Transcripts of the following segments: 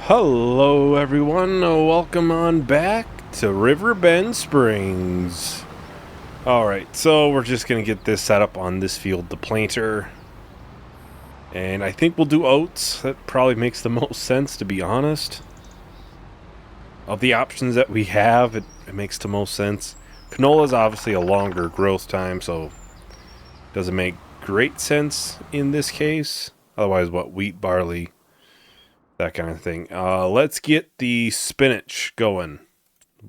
Hello everyone, welcome on back to Riverbend Springs. Alright, so we're just going to get this set up on this field, the planter. And I think we'll do oats. That probably makes the most sense, to be honest. Of the options that we have, it makes the most sense. Canola is obviously a longer growth time, so doesn't make great sense in this case. Otherwise, what, wheat, barley, that kind of thing. Let's get the spinach going.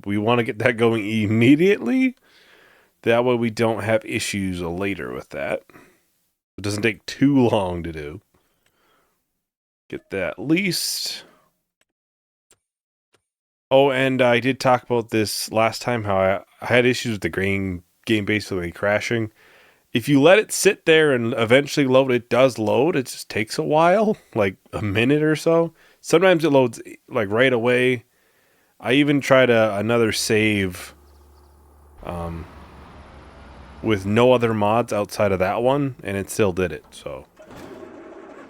We want to get that going immediately. That way we don't have issues later with that. It doesn't take too long to do. Get that at least. Oh, and I did talk about this last time, how I had issues with the game basically crashing. If you let it sit there and eventually load, it does load. It just takes a while, like a minute or so. Sometimes it loads like right away. I even tried another save with no other mods outside of that one, and it still did it. So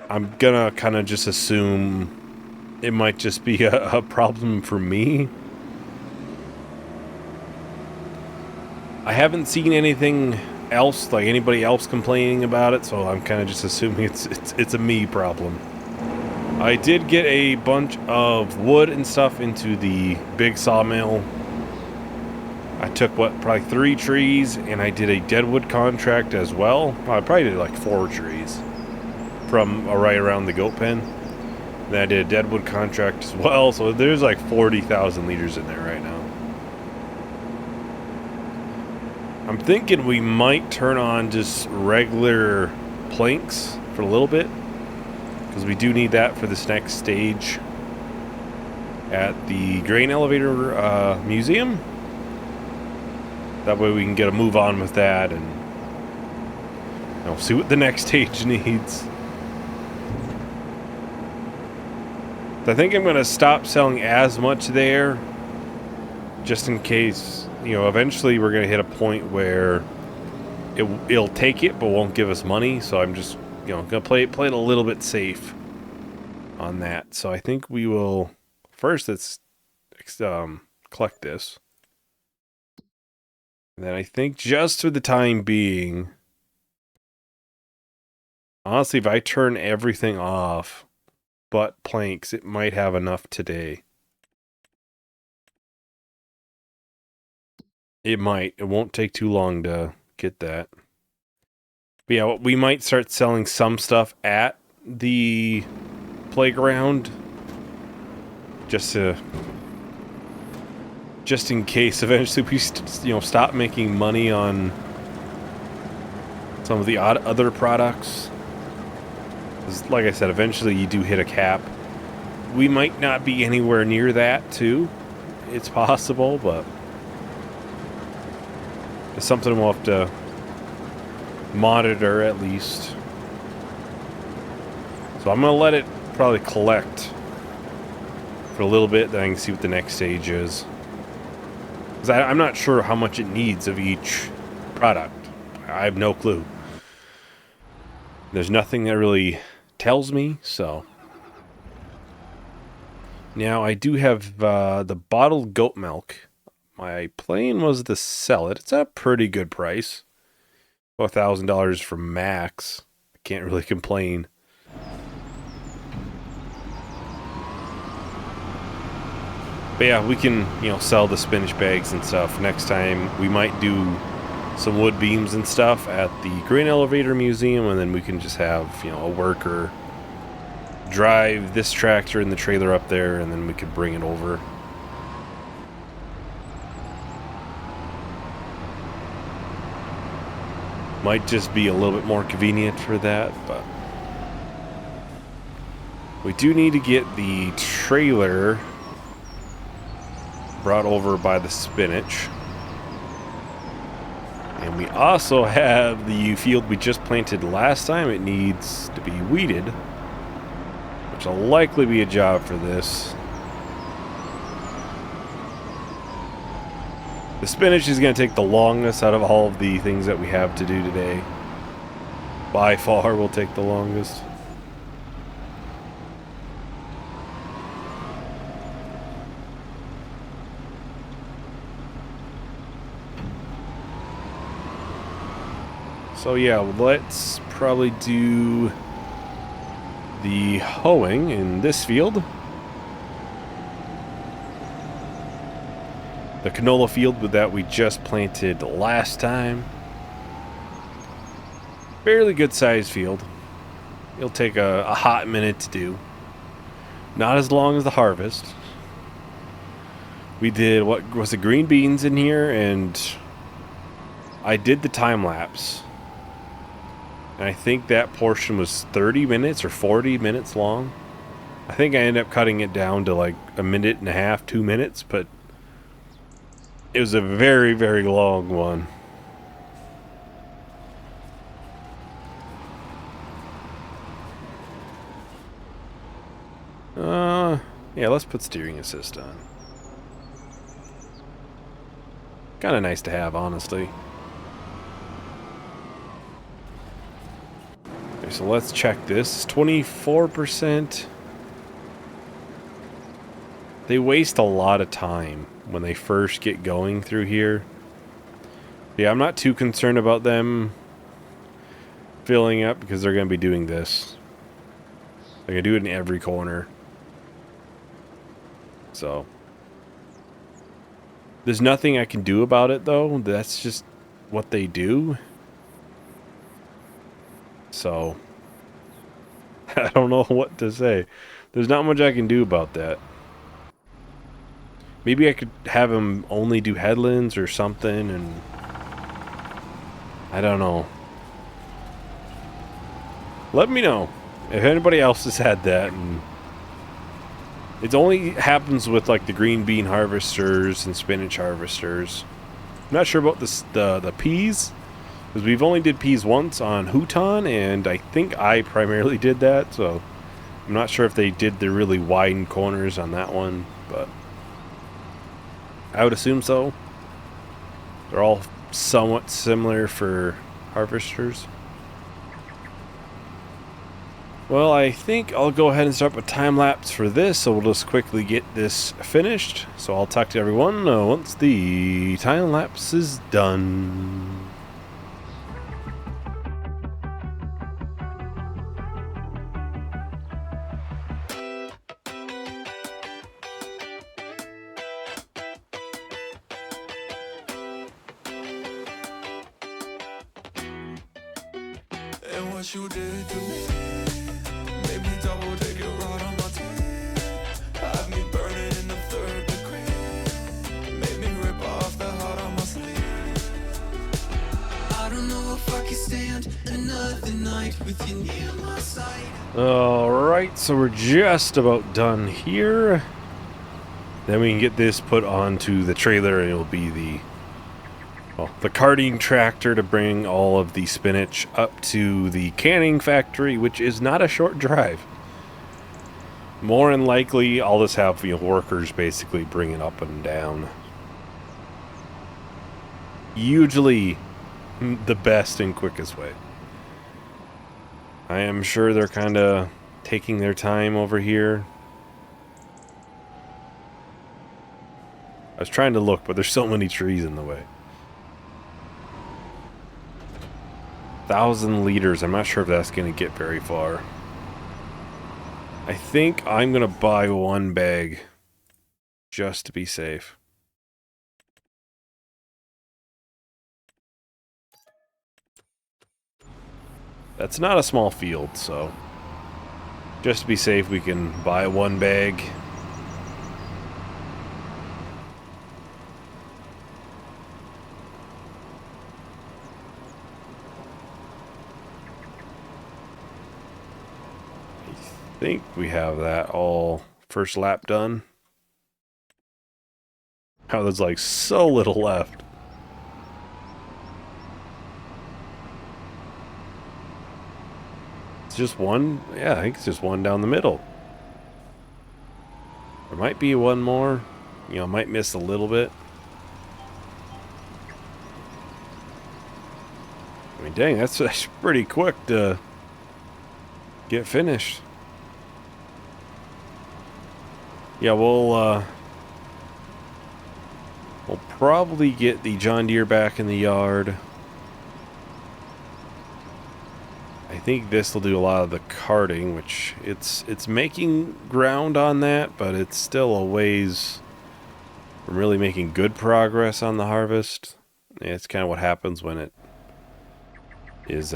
I'm gonna kind of just assume it might just be a problem for me. I haven't seen anything else, like anybody else complaining about it, so I'm kind of just assuming it's a me problem. I did get a bunch of wood and stuff into the big sawmill. I took, probably 3 trees, and I did a deadwood contract as well. I probably did like 4 trees from right around the goat pen. Then I did a deadwood contract as well, so there's like 40,000 liters in there right now. I'm thinking we might turn on just regular planks for a little bit, because we do need that for this next stage at the grain elevator museum. That way we can get a move on with that and see what the next stage needs. I think I'm going to stop selling as much there, just in case, eventually we're going to hit a point where it'll take it but won't give us money. So I'm just going to play it a little bit safe on that. So I think we will first let's collect this. And then I think just for the time being, honestly, if I turn everything off but planks, it might have enough today. It might. It won't take too long to get that. But yeah, we might start selling some stuff at the playground, just in case eventually we stop making money on some of the other products. 'Cause like I said, eventually you do hit a cap. We might not be anywhere near that too. It's possible, but it's something we'll have to monitor at least. So I'm gonna let it probably collect for a little bit, then I can see what the next stage is. Because I'm not sure how much it needs of each product. I have no clue. There's nothing that really tells me, so. Now, I do have the bottled goat milk. My plan was to sell it. It's at a pretty good price. About $1,000 from max. I can't really complain. But yeah, we can, sell the spinach bags and stuff. Next time, we might do some wood beams and stuff at the grain elevator museum, and then we can just have, a worker drive this tractor and the trailer up there, and then we could bring it over. Might just be a little bit more convenient for that, but we do need to get the trailer brought over by the spinach. And we also have the field we just planted last time. It needs to be weeded, which will likely be a job for this. The spinach is going to take the longest out of all of the things that we have to do today. By far will take the longest. So yeah, let's probably do the hoeing in this field. The canola field that we just planted last time. Fairly good sized field. It'll take a hot minute to do. Not as long as the harvest. We did, what was it, green beans in here, and I did the time lapse. And I think that portion was 30 minutes or 40 minutes long. I think I ended up cutting it down to like a minute and a half, 2 minutes, but it was a very, very long one. Yeah, let's put steering assist on. Kind of nice to have, honestly. Okay, so let's check this. 24%. They waste a lot of time when they first get going through here. Yeah, I'm not too concerned about them filling up because they're going to be doing this. They're going to do it in every corner. So there's nothing I can do about it, though. That's just what they do. So I don't know what to say. There's not much I can do about that. Maybe I could have him only do headlands or something, and I don't know. Let me know if anybody else has had that. And it only happens with like the green bean harvesters and spinach harvesters. I'm not sure about the peas, because we've only did peas once on Houton, and I think I primarily did that, so I'm not sure if they did the really wide corners on that one, but I would assume so. They're all somewhat similar for harvesters. Well, I think I'll go ahead and start with time lapse for this, so we'll just quickly get this finished. So I'll talk to everyone once the time lapse is done. And what you did to me made me double take it right on my teeth. Had me burning in the 3rd degree. Made me rip off the heart on my sleeve. I don't know if I can stand another night with you near my side. Alright, so we're just about done here. Then we can get this put onto the trailer, and it'll be the carting tractor to bring all of the spinach up to the canning factory, which is not a short drive. More than likely, I'll just have workers basically bring it up and down. Usually the best and quickest way. I am sure they're kind of taking their time over here. I was trying to look, but there's so many trees in the way. 1,000 liters. I'm not sure if that's going to get very far. I think I'm going to buy 1 bag just to be safe. That's not a small field, so just to be safe, we can buy 1 bag. I think we have that all first lap done. How there's like so little left. It's just one. Yeah, I think it's just one down the middle. There might be one more. You know, might miss a little bit. I mean, dang, that's pretty quick to get finished. Yeah, we'll probably get the John Deere back in the yard. think this will do a lot of the carting, which it's making ground on that, but it's still a ways from really making good progress on the harvest. Yeah, it's kind of what happens when it is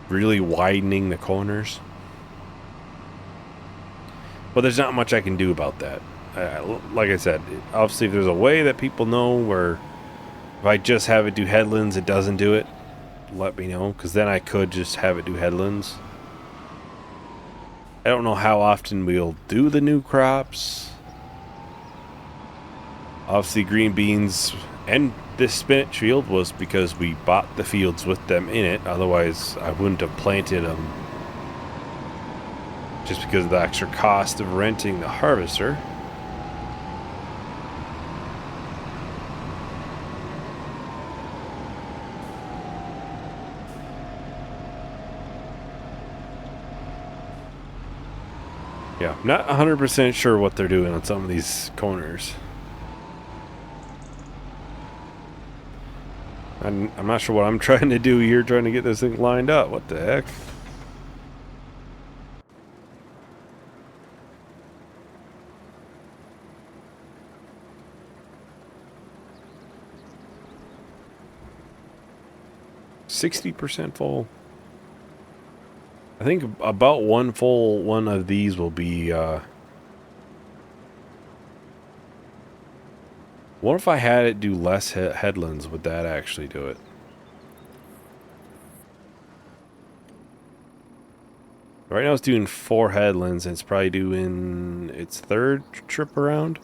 really widening the corners. But there's not much I can do about that. Like I said, obviously if there's a way that people know where if I just have it do headlands, it doesn't do it, let me know, because then I could just have it do headlands. I don't know how often we'll do the new crops. Obviously green beans and this spinach field was because we bought the fields with them in it. Otherwise I wouldn't have planted them, just because of the extra cost of renting the harvester. Yeah, not 100% sure what they're doing on some of these corners. I'm not sure what I'm trying to do here, trying to get this thing lined up. What the heck? %60 full. I think about one full one of these will be, what if I had it do less headlands? Would that actually do it? Right now it's doing 4 headlands, and it's probably doing its 3rd trip around.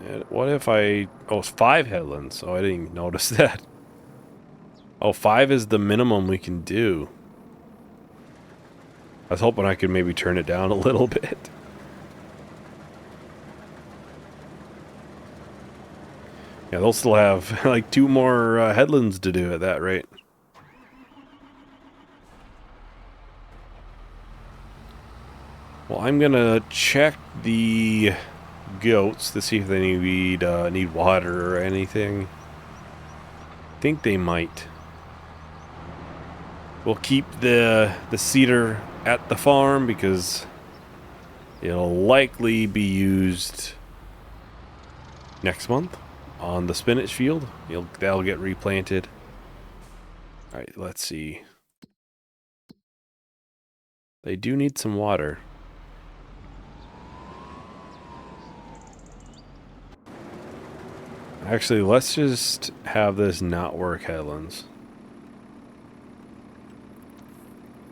And what if I... Oh, it's 5 headlands. Oh, I didn't even notice that. Oh, 5 is the minimum we can do. I was hoping I could maybe turn it down a little bit. Yeah, they'll still have like 2 more headlands to do at that rate. Well, I'm gonna check the goats to see if they need water or anything. I think they might. We'll keep the cedar at the farm because it'll likely be used next month on the spinach field. That'll get replanted. All right, let's see. They do need some water. Actually, let's just have this not work headlands.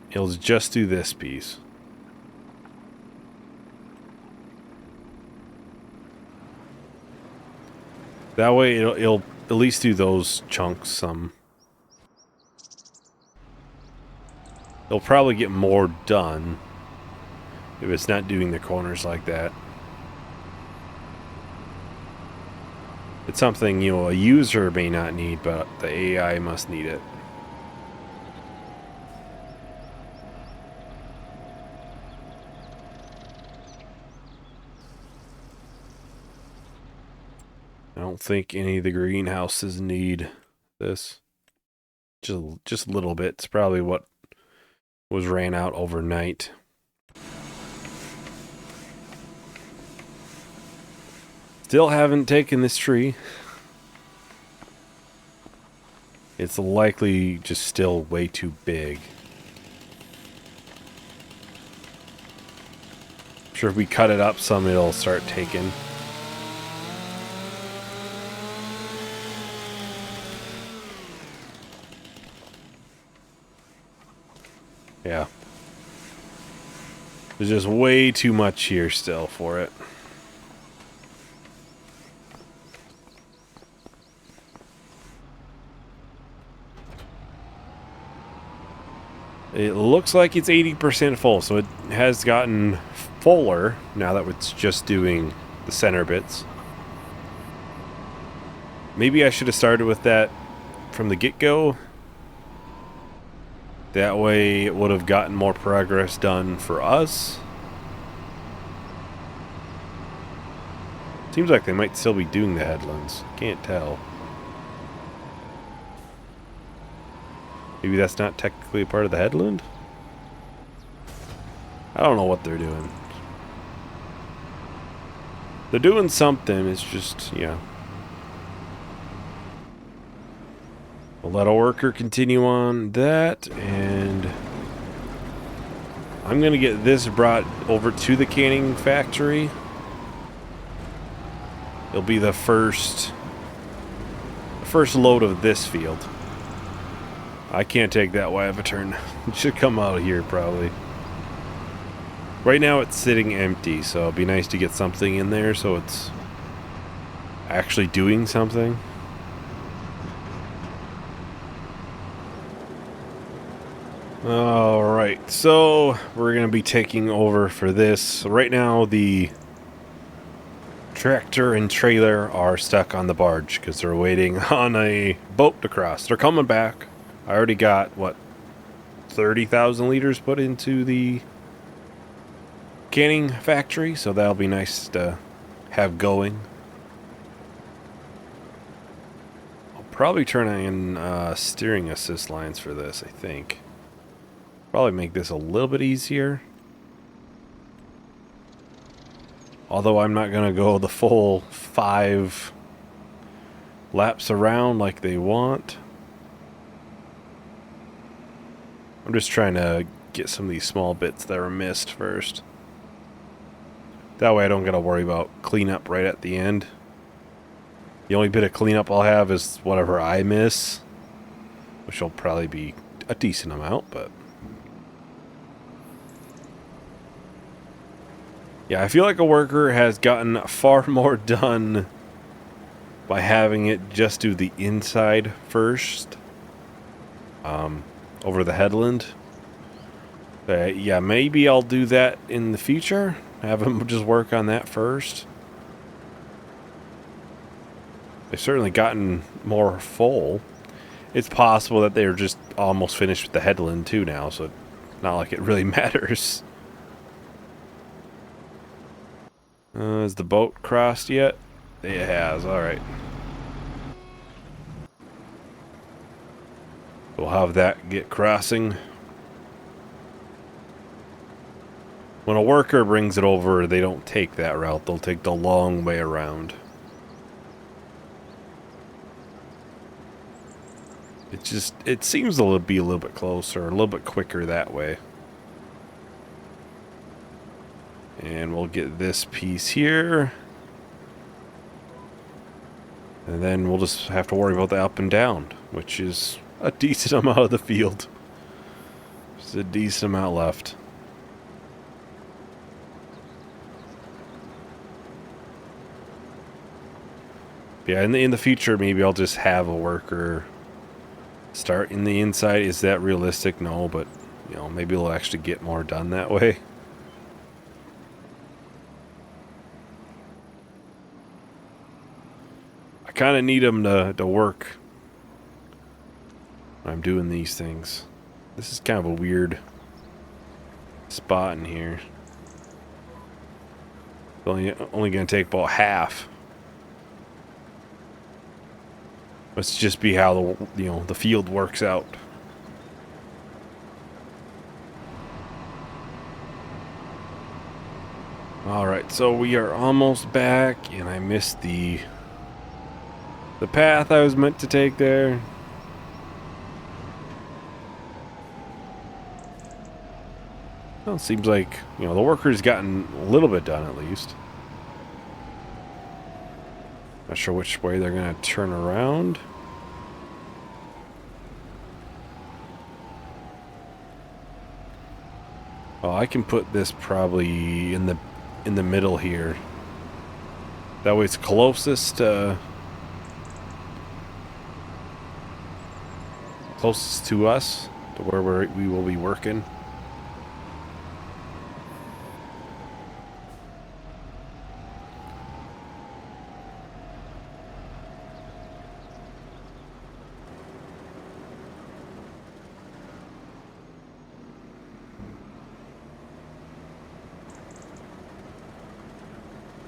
It'll just do this piece. That way it'll at least do those chunks some. It'll probably get more done if it's not doing the corners like that. It's something, you know, a user may not need, but the AI must need it. I don't think any of the greenhouses need this. Just a little bit. It's probably what was ran out overnight. Still haven't taken this tree. It's likely just still way too big. I'm sure if we cut it up some, it'll start taking. Yeah. There's just way too much here still for it. It looks like it's 80% full, so it has gotten fuller now that it's just doing the center bits. Maybe I should have started with that from the get-go. That way it would have gotten more progress done for us. Seems like they might still be doing the headlands. Can't tell. Maybe that's not technically a part of the headland? I don't know what they're doing. They're doing something, it's just, yeah. We'll let a worker continue on that, and I'm gonna get this brought over to the canning factory. It'll be the first load of this field. I can't take that wide of a turn. It should come out of here probably. Right now it's sitting empty, so it'd be nice to get something in there so it's actually doing something. Alright, so we're going to be taking over for this. Right now the tractor and trailer are stuck on the barge because they're waiting on a boat to cross. They're coming back. I already got, what, 30,000 liters put into the canning factory, so that'll be nice to have going. I'll probably turn on steering assist lines for this, I think. Probably make this a little bit easier. Although I'm not going to go the full 5 laps around like they want. I'm just trying to get some of these small bits that are missed first. That way I don't got to worry about cleanup right at the end. The only bit of cleanup I'll have is whatever I miss, which will probably be a decent amount, but yeah, I feel like a worker has gotten far more done by having it just do the inside first, over the headland. Yeah, maybe I'll do that in the future. Have them just work on that first. They've certainly gotten more full. It's possible that they're just almost finished with the headland too now, so it's not like it really matters. Has the boat crossed yet? It has, alright. We'll have that get crossing. When a worker brings it over, they don't take that route. They'll take the long way around. It seems to be a little bit closer, a little bit quicker that way. And we'll get this piece here. And then we'll just have to worry about the up and down, which is a decent amount of the field. There's a decent amount left. Yeah, in the future, maybe I'll just have a worker start in the inside. Is that realistic? No, but, you know, maybe we'll actually get more done that way. I kind of need them to work when I'm doing these things. This is kind of a weird spot in here. It's only going to take about half. Let's just be how the field works out. All right, so we are almost back, and I missed the path I was meant to take there. Well, it seems like the worker's gotten a little bit done at least. Not sure which way they're going to turn around. Oh, I can put this probably in the middle here. That way it's closest to us, to where we will be working.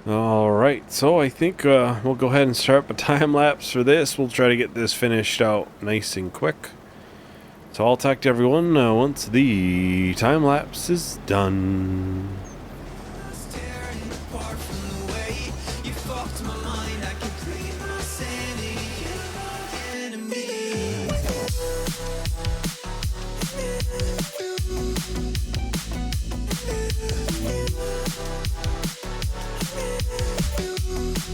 Alright, so I think we'll go ahead and start up a time lapse for this. We'll try to get this finished out nice and quick. So I'll talk to everyone once the time lapse is done. Tearing apart from the way you fucked my mind. I can clean my sanity. You're my enemy.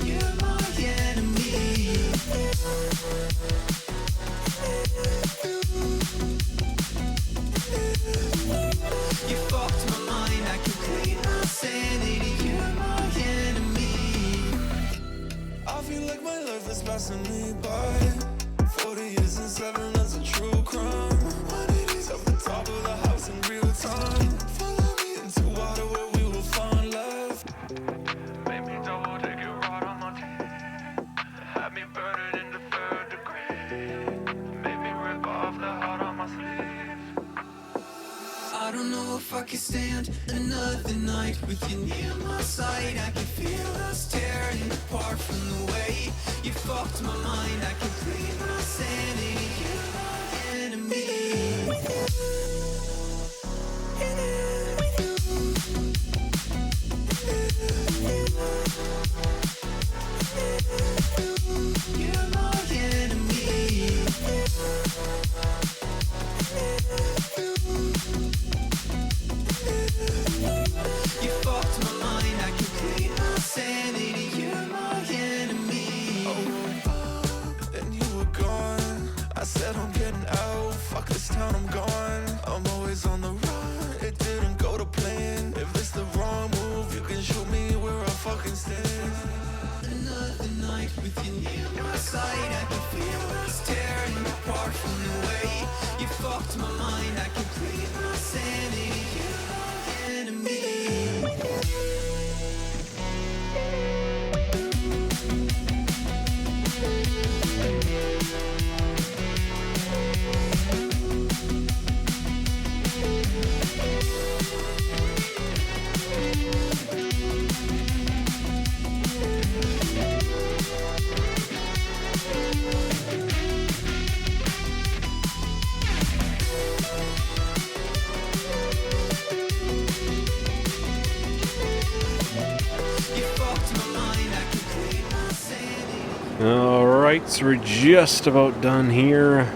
You're my enemy. You fucked my mind. I can clean my sanity. You're my enemy. I feel like my life is passing me by. 40 years and 7, that's a true crime. Money's off the top of the house in real time. Follow me into water where we will find love. Made me double take it right on my teeth. Had me burning in the 3rd degree. Made me rip off the heart on my sleeve. I don't know if I can stand another night with you near my side. I can feel us tearing apart from the way you fucked my mind. I can clean my sanity. You're my enemy. You're my enemy. You fucked my mind, I can clean my sanity. You're my enemy. Oh, then you were gone. I said I'm getting out. Fuck this town, I'm gone. I'm always on the run. It didn't go to plan. If it's the wrong move, you can show me where I fucking stand. Another night with you near my side. I can feel us tearing apart from the way you fucked my mind. I can clean my sanity. You're my enemy. Alright, so we're just about done here.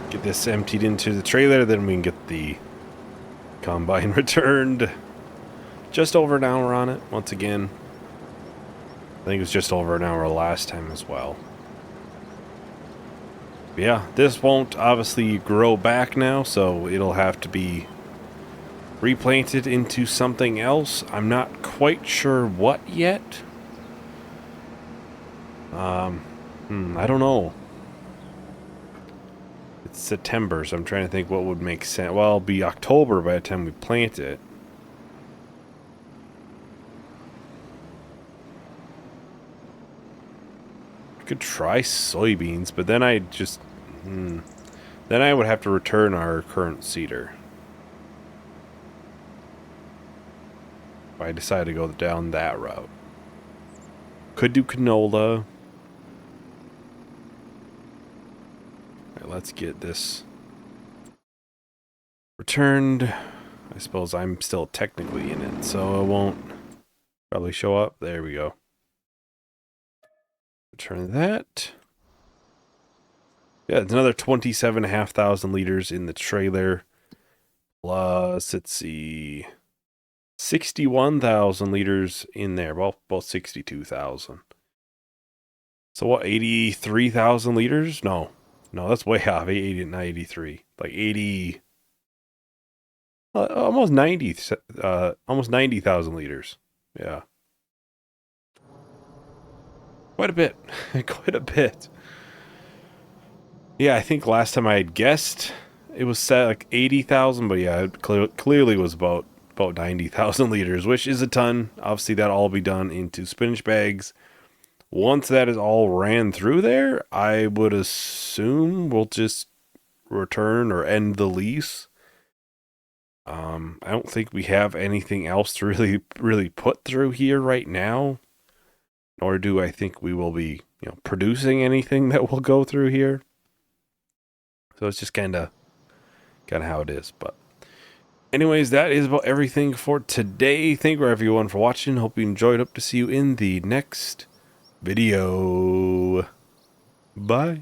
Get this emptied into the trailer, then we can get the combine returned. Just over an hour on it, once again. I think it was just over an hour last time as well. But yeah, this won't obviously grow back now, so it'll have to be replanted into something else. I'm not quite sure what yet. I don't know. It's September, so I'm trying to think what would make sense. Well, it'll be October by the time we plant it. I could try soybeans, but then I just... then I would have to return our current seeder. If I decide to go down that route. Could do canola. Let's get this returned. I suppose I'm still technically in it, so it won't probably show up. There we go. Return that. Yeah, it's another 27,500 liters in the trailer. Plus, let's see, 61,000 liters in there. Well, both 62,000. So what, 83,000 liters? No, that's way off. 80, not 83. Like 80, almost 90, almost 90,000 liters. Yeah. Quite a bit. Quite a bit. Yeah, I think last time I had guessed it was set like 80,000, but yeah, it clearly was about 90,000 liters, which is a ton. Obviously, that'll all be done into spinach bags. Once that is all ran through there, I would assume we'll just return or end the lease. I don't think we have anything else to really put through here right now. Nor do I think we will be, producing anything that will go through here. So it's just kind of how it is. But anyways, that is about everything for today. Thank you everyone for watching. Hope you enjoyed. Hope to see you in the next video. Bye.